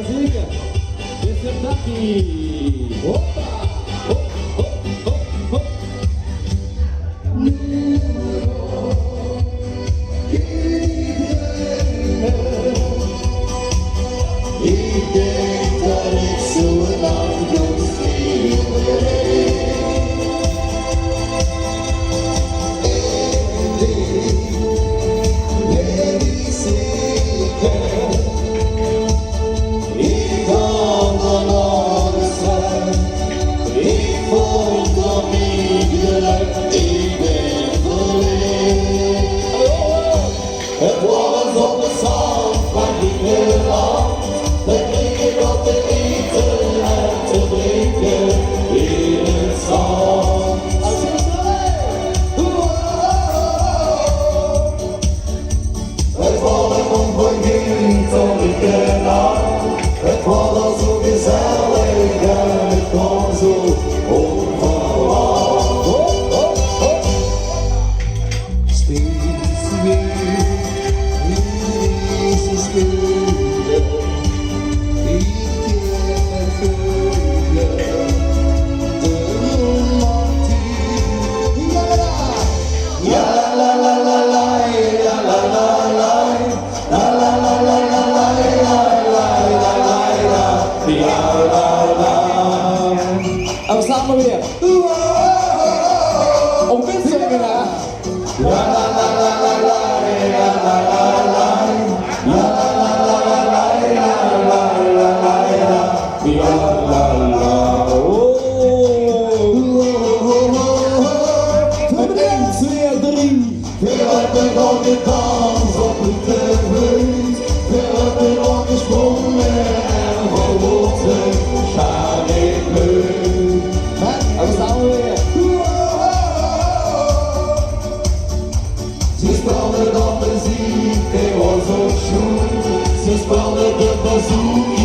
zeker. Mr. Taki. Hoppa. Hop, hop, hop, hop. Ik denk dat ik zo lang nog steeds het was op de zand van die land, de kleren op te eten en te drinken in het zand. Het was een onvergetelijke nacht, het was al zo gezellig en het kwam zo onverwacht. Steeds weer. En we samen weer. Op dit zingen hè. We gaan de dans op het terrein. We hebben al gesprongen en geloten. Ga ik leuk. En we samen weer. Ze speelden dan muziek, het was ook schoon. Ze speelden de bezoek.